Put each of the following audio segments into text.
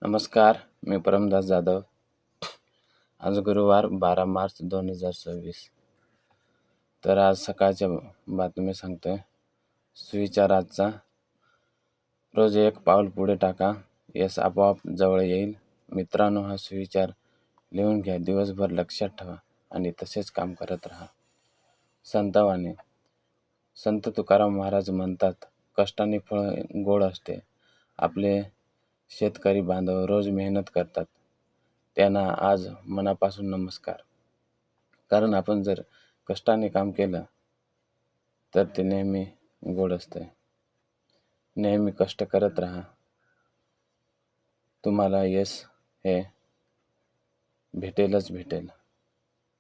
नमस्कार, मी परमदास जाधव. आज गुरुवार 12 मार्च 2026. तर आज सकाळच्या बातमी सांगतोय. सुविचाराचा रोज एक पाऊल पुढे टाका, यश आपोआप जवळ येईल. मित्रांनो, हा सुविचार लिहून घ्या, दिवसभर लक्षात ठेवा आणि तसेच काम करत राहा. संतवाणी. संत तुकाराम महाराज म्हणतात, कष्टाने फळ गोड असते. आपले शेतकरी बांधव रोज मेहनत करतात, त्यांना आज मनापासून नमस्कार. कारण आपण जर कष्टाने काम केलं तर ते नेहमी गोड असते. नेहमी कष्ट करत राहा, तुम्हाला यश हे भेटेलच भेटेल.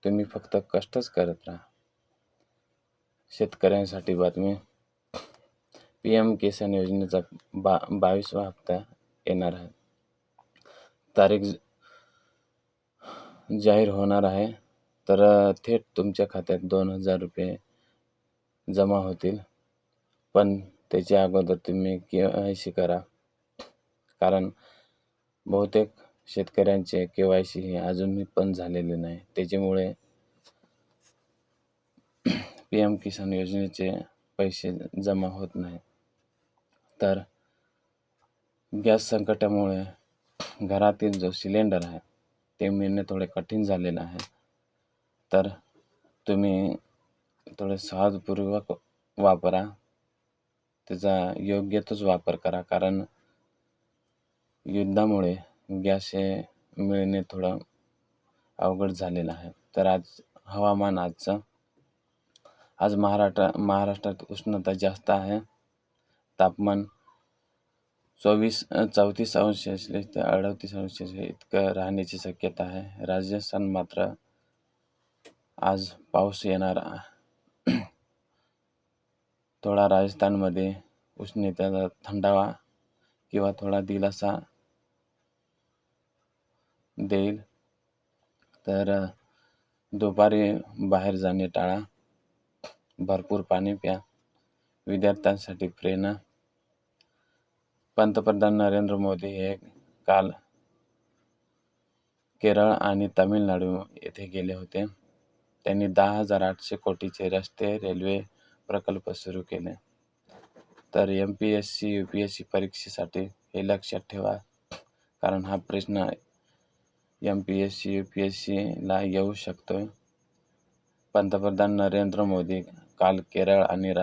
तुम्ही फक्त कष्टच करत राहा. शेतकऱ्यांसाठी बातमी. PM किसान योजनेचा 22वा हप्ता येणार आहे. तारीख जाहीर होणार आहे, तर थेट तुमच्या खात्यात 2,000 रुपये जमा होतील. पण त्याच्या अगोदर तुम्ही KYC करा, कारण बहुतेक शेतकऱ्यांचे KYC हे अजूनही पण झालेले नाही. त्याच्यामुळे PM किसान योजनेचे पैसे जमा होत नाही. तर गॅस संकटामुळे घरातील जो सिलेंडर आहे ते मिळणे थोडे कठीण झालेलं आहे. तर तुम्ही थोडे सावधपूर्वक वापरा, त्याचा योग्य तोच वापर करा. कारण युद्धामुळे गॅस हे मिळणे थोडं अवघड झालेलं आहे. तर आज हवामान आज महाराष्ट्रात उष्णता जास्त आहे. तापमान 34 अंश सेल्सिअस ते 38 अंश सेल्सिअस इतकं राहण्याची शक्यता आहे. राजस्थान मात्र आज पाऊस येणार. थोडा राजस्थानमध्ये उष्णतेचा थंडावा किंवा थोडा दिलासा देईल. तर दुपारी बाहेर जाणे टाळा. भरपूर पाणी प्या. विद्यार्थ्यांसाठी प्रेरणा. पंतप्रधान नरेंद्र मोदी हे काल केरळ आणि तामिळनाडू येथे गेले होते. त्यांनी 10,800 कोटीचे रस्ते, रेल्वे प्रकल्प सुरू केले. तर MPSC, UPSC परीक्षेसाठी हे लक्षात ठेवा, कारण हा प्रश्न MPSC, UPSCला येऊ शकतो. पंतप्रधान नरेंद्र मोदी काल केरळ आणि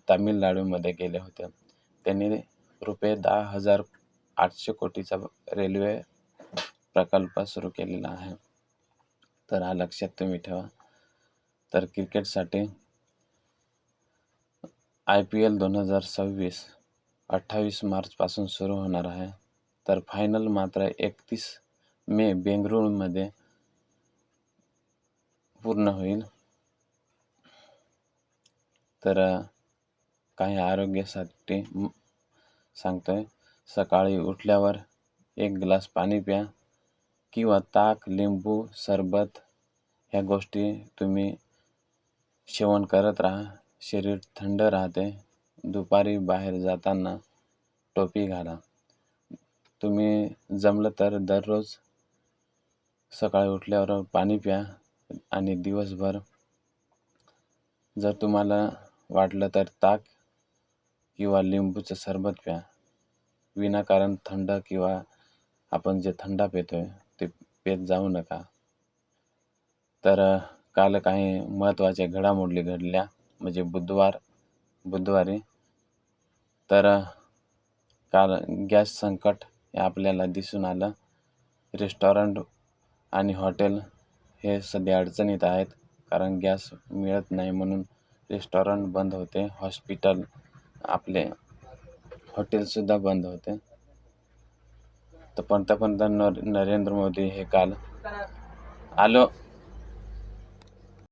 तामिळनाडूमध्ये गेले होते. त्यांनी रुपये 10,800 कोटीचा रेल्वे प्रकल्प सुरू केलेला आहे. तर हा लक्षात तुम्ही ठेवा. तर क्रिकेटसाठी IPL 2026 28 मार्चपासून सुरू होणार आहे. तर फायनल मात्र 31 मे बेंगळुरूमध्ये पूर्ण होईल. तर काही आरोग्यासाठी सांगतोय. सकाळी उठल्यावर 1 ग्लास पाणी प्या किंवा ताक, लिंबू सरबत ह्या गोष्टी तुम्ही सेवन करत राहा. शरीर थंड राहते. दुपारी बाहेर जाताना टोपी घाला. तुम्ही जमलं तर दररोज सकाळी उठल्यावर पाणी प्या आणि दिवसभर जर तुम्हाला वाटलं तर ताक किंवा लिंबूचं सरबत प्या. विनाकारण थंड किंवा आपण जे थंडा पितोय ते पेत जाऊ नका. तर काल काही महत्त्वाच्या घडामोडी घडल्या, म्हणजे बुधवारी. तर काल गॅस संकट हे आपल्याला दिसून आलं. रेस्टॉरंट आणि हॉटेल हे सध्या अडचणीत आहेत, कारण गॅस मिळत नाही म्हणून रेस्टॉरंट बंद होते. हॉस्पिटल, आपले हॉटेलसुद्धा बंद होते. तर पंतप्रधान नरेंद्र मोदी हे काल